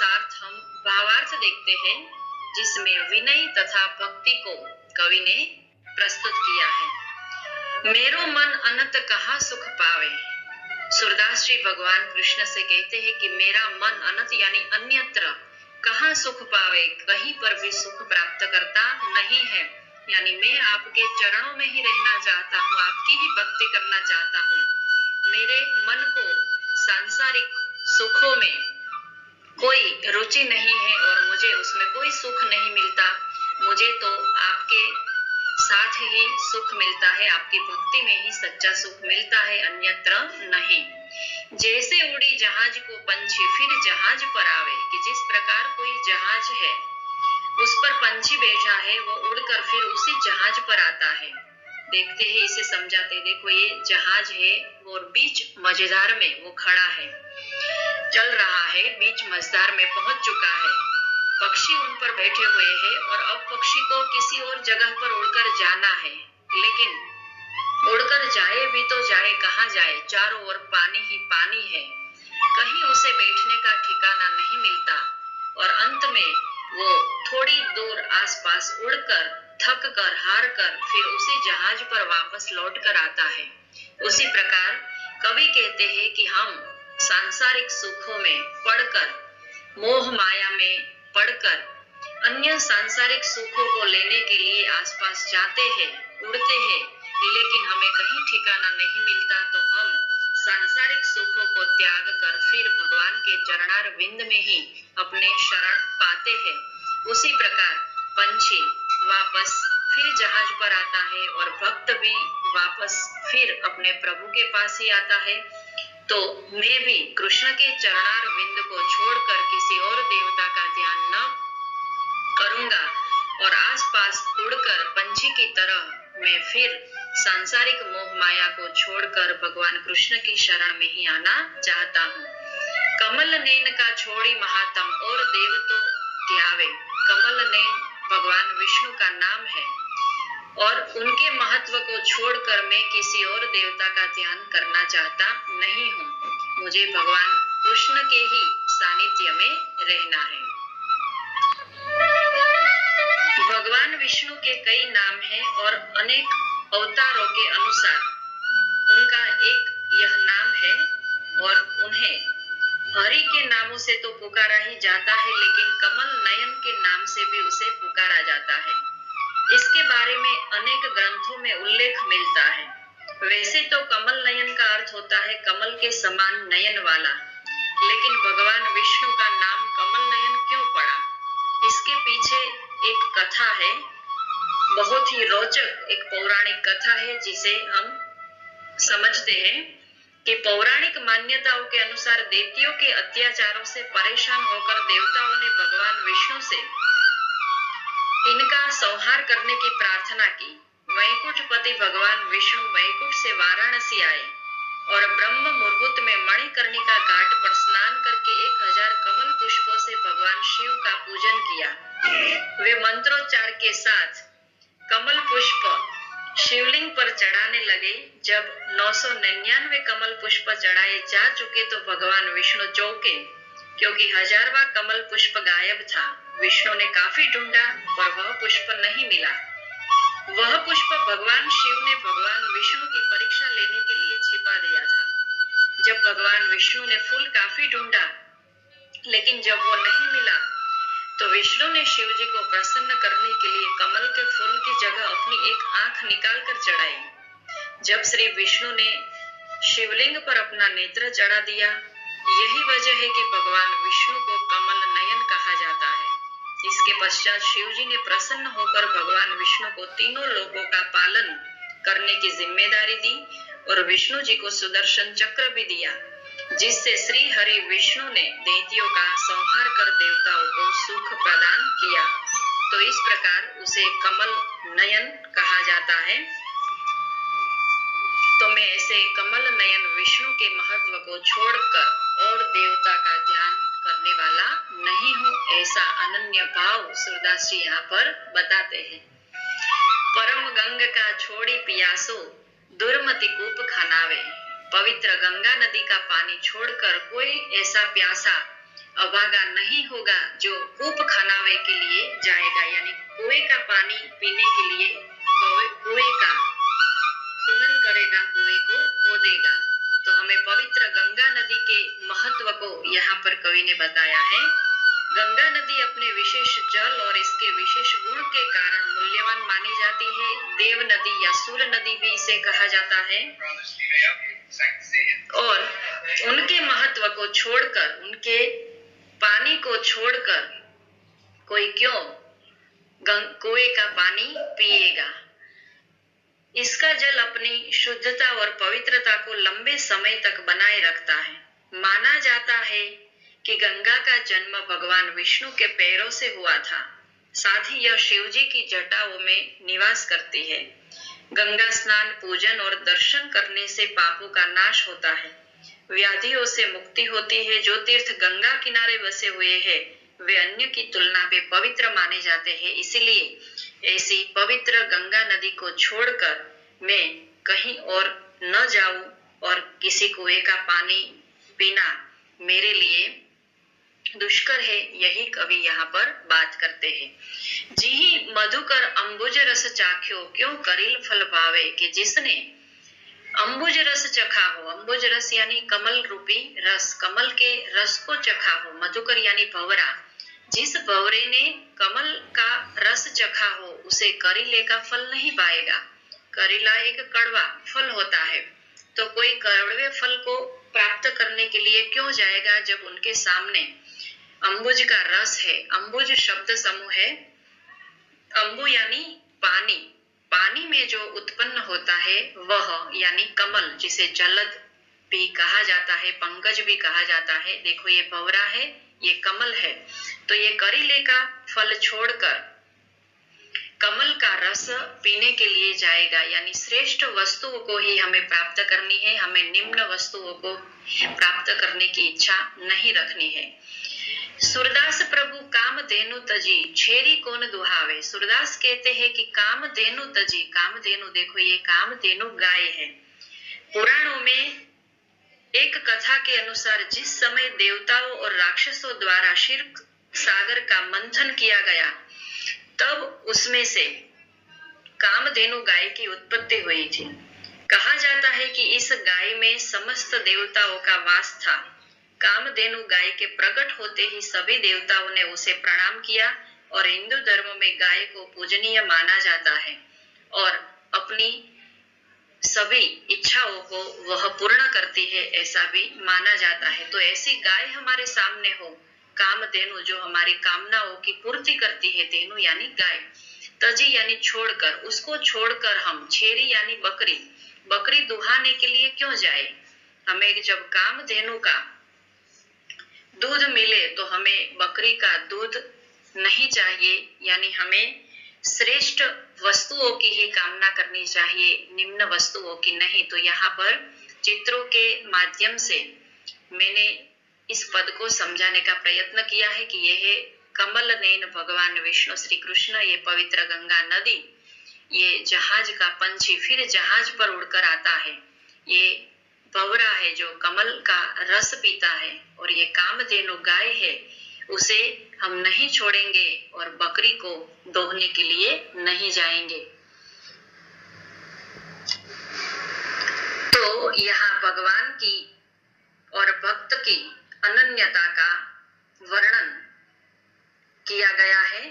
साथ हम भावार्थ देखते हैं, जिसमें विनय तथा भक्ति को कवि ने प्रस्तुत किया है। मेरो मन अनंत कहाँ सुख पावे। सूरदास जी भगवान कृष्ण से कहते हैं कि मेरा मन अनंत यानी अन्यत्र कहाँ सुख पावे, कहीं पर भी सुख प्राप्त करता नहीं है। यानी मैं आपके चरणों में ही रहना चाहता हूँ, आपकी ही भक्ति करना चाहता हूँ। मेरे मन को सांसारिक सुखों में कोई रुचि नहीं है और मुझे उसमें कोई सुख नहीं मिलता। मुझे तो आपके साथ ही सुख मिलता है, आपकी भक्ति में ही सच्चा सुख मिलता है, अन्यत्र नहीं। जैसे उड़ी जहाज को पंछी फिर जहाज पर आवे, कि जिस प्रकार कोई जहाज है उस पर पंछी बैठा है, वो उड़कर फिर उसी जहाज पर आता है। देखते हैं, इसे समझाते। देखो ये जहाज है और बीच मझधार में वो खड़ा है, चल रहा है, बीच मझधार में पहुंच चुका है। पक्षी उन पर बैठे हुए हैं और अब पक्षी को किसी और जगह पर उड़कर जाना है, लेकिन उड़कर जाए भी तो जाए कहाँ जाए, चारों ओर पानी ही पानी है, कहीं उसे बैठने का ठिकाना नहीं मिलता और अंत में वो थोड़ी दूर आसपास उड़कर थक कर हार कर फिर उसी जहाज पर वापस लौट कर आता है। उसी प्रकार कवि कहते हैं कि हम सांसारिक सुखों में पड़कर, मोह माया में पड़कर अन्य सांसारिक सुखों को लेने के लिए आसपास जाते हैं, उड़ते हैं, लेकिन हमें कहीं ठिकाना नहीं मिलता। तो हम सांसारिक सुखों को त्याग कर फिर भगवान के चरणारविंद में ही अपने शरण पाते हैं। उसी प्रकार पंछी वापस फिर जहाज पर आता है और भक्त भी वापस फिर अपने प्रभु के पास ही आता है। तो मैं भी कृष्ण के चरणारविंद को छोड़कर किसी और देवता का ध्यान न करूंगा और आसपास उड़कर पंछी की तरह मैं फिर सांसारिक मोह माया को छोड़कर भगवान कृष्ण की शरण में ही आना चाहता हूँ। कमल नैन का छोड़ी महात्म और देव तो ध्यावे। कमल नैन भगवान विष्णु का नाम है और उनके महत्व को छोड़कर मैं किसी और देवता का ध्यान करना चाहता नहीं हूँ। मुझे भगवान कृष्ण के ही सानिध्य में रहना है। भगवान विष्णु के कई नाम हैं और अनेक अवतारों के अनुसार उनका एक यह नाम है और उन्हें हरि के नामों से तो पुकारा ही जाता है, लेकिन कमल नयन के नाम से भी उसे पुकारा जाता है। इसके बारे में अनेक ग्रंथों में उल्लेख मिलता है। वैसे तो कमल नयन का अर्थ होता है कमल के समान नयन वाला, लेकिन भगवान विष्णु का नाम कमल नयन क्यों पड़ा? इसके पीछे एक कथा है, बहुत ही रोचक एक पौराणिक कथा है, जिसे हम समझते हैं कि पौराणिक मान्यताओं के अनुसार दैत्यों के अत्याचारों से परेशान होकर देवताओं ने भगवान विष्णु से इनका संहार करने की प्रार्थना की। वैकुंठपति भगवान विष्णु वैकुंठ से वाराणसी आए और ब्रह्म मुहूर्त में मणिकर्णिका घाट पर स्नान करके 1000 कमल पुष्पों से भगवान शिव का पूजन किया। वे मंत्रोच्चार के साथ कमल पुष्प शिवलिंग पर चढ़ाने लगे। जब 999 कमल पुष्प चढ़ाए जा चुके तो भगवान विष्णु चौंके, क्योंकि 1000वां कमल पुष्प गायब था। विष्णु ने काफी ढूंढा पर वह पुष्प नहीं मिला। वह पुष्प भगवान शिव ने भगवान विष्णु की परीक्षा लेने के लिए छिपा दिया था। जब भगवान विष्णु ने फूल काफी ढूंढा, लेकिन जब वो नहीं मिला तो विष्णु ने शिव जी को प्रसन्न करने के लिए कमल के फूल की जगह अपनी एक आंख निकालकर चढ़ाई। जब श्री विष्णु ने शिवलिंग पर अपना नेत्र चढ़ा दिया, यही वजह है कि भगवान विष्णु को कमल नयन कहा जाता है। इसके पश्चात शिव जी ने प्रसन्न होकर भगवान विष्णु को तीनों लोकों का पालन करने की जिम्मेदारी दी और विष्णु जी को सुदर्शन चक्र भी दिया, जिससे श्री हरि विष्णु ने दैत्यों का संहार कर देवताओं को सुख प्रदान किया। तो इस प्रकार उसे कमल नयन कहा जाता है। तो मैं ऐसे कमल नयन विष्णु के महत्व को छोड़कर और देवता का ध्यान करने वाला नहीं हूँ, ऐसा अनन्य भाव सूरदास जी यहाँ पर बताते हैं। परम गंग का छोड़ी पियासो दुर्मति कूप खनावे। पवित्र गंगा नदी का पानी छोड़कर कोई ऐसा प्यासा अभागा नहीं होगा जो कूप खनावे के लिए जाएगा, यानी कुएं का पानी पीने के लिए कुएं का खनन करेगा, कुएं को खोदेगा। तो हमें पवित्र गंगा नदी के महत्व को यहाँ पर कवि ने बताया है। गंगा नदी अपने विशेष जल और इसके विशेष गुण के कारण मूल्यवान मानी जाती है। देव नदी या सूर्य नदी भी इसे कहा जाता है। और उनके महत्व को छोड़कर, उनके पानी को छोड़कर कोई क्यों कुएं का पानी पिएगा। इसका जल अपनी शुद्धता और पवित्रता को लंबे समय तक बनाए रखता है। माना जाता है कि गंगा का जन्म भगवान विष्णु के पैरों से हुआ था। साथ ही यह शिव जी की जटाओं में निवास करती है। गंगा स्नान, पूजन और दर्शन करने से पापों का नाश होता है, व्याधियों से मुक्ति होती है। जो तीर्थ गंगा किनारे बसे हुए हैं वे अन्य की तुलना में पवित्र माने जाते हैं। इसीलिए ऐसी पवित्र गंगा नदी को छोड़कर मैं कहीं और न जाऊं और किसी कुएं का पानी पीना मेरे लिए दुष्कर है, यही कवि यहाँ पर बात करते हैं। जी ही मधुकर अंबुज रस चाख्यो, क्यों करील फल पावे, कि जिसने अंबुज रस चखा हो, अंबुज रस यानी कमल रूपी रस, कमल के रस को चखा हो, मधुकर यानी भंवरा, जिस भंवरे ने कमल का रस चखा हो उसे करीले का फल नहीं पाएगा। करीला एक कड़वा फल होता है, तो कोई कड़वे फल को प्राप्त करने के लिए क्यों जाएगा जब उनके सामने अंबुज का रस है। अंबुज शब्द समूह है। अंबु यानी पानी, पानी में जो उत्पन्न होता है वह यानी कमल, जिसे जलद भी कहा जाता है, पंकज भी कहा जाता है। देखो ये भंवरा है, ये कमल है। तो ये करीले का फल छोड़कर कमल का रस पीने के लिए जाएगा, यानी श्रेष्ठ वस्तुओं को ही हमें प्राप्त करनी है। हमें निम्न वस्तुओं को प्राप्त करने की इच्छा नहीं रखनी है। सूरदास प्रभु काम धेनु तजी, छेरी कौन दुहावे। सूरदास कहते हैं कि काम धेनु तजी, काम धेनु, देखो ये काम धेनु गाय है। पुराणों में एक कथा के अनुसार जिस समय देवताओं और राक्षसों द्वारा क्षीर सागर का मंथन किया गया, तब उसमें से कामधेनु गाय की उत्पत्ति हुई थी। कहा जाता है कि इस गाय में समस्त देवताओं का वास था। कामधेनु गाय के प्रकट होते ही सभी देवताओं ने उसे प्रणाम किया और हिंदू धर्म में गाय को पूजनीय माना जाता है और अपनी सभी इच्छाओं को वह पूर्ण करती है, ऐसा भी माना जाता है। तो ऐसी गाय हमारे सामने हो, कामधेनु, जो हमारी कामनाओं की पूर्ति करती है। धेनु यानी गाय, तजी यानी छोड़कर, उसको छोड़कर हम, छेरी यानी बकरी, बकरी दुहाने के लिए क्यों जाए। हमें जब कामधेनु का दूध मिले तो हमें बकरी का दूध नहीं चाहिए, यानी हमें श्रेष्ठ वस्तुओं की ही कामना करनी चाहिए, निम्न वस्तुओं की नहीं। तो यहाँ पर चित्रों के माध्यम से मैंने इस पद को समझाने का प्रयत्न किया है कि यह कमल नयन भगवान विष्णु श्री कृष्ण, ये पवित्र गंगा नदी, ये जहाज का पंछी फिर जहाज पर उड़कर आता है, ये भंवरा है जो कमल का रस पीता है, और ये कामधेनु गाय है, उसे हम नहीं छोड़ेंगे और बकरी को दोहने के लिए नहीं जाएंगे। तो यहाँ भगवान की और भक्त की अनन्यता का वर्णन किया गया है।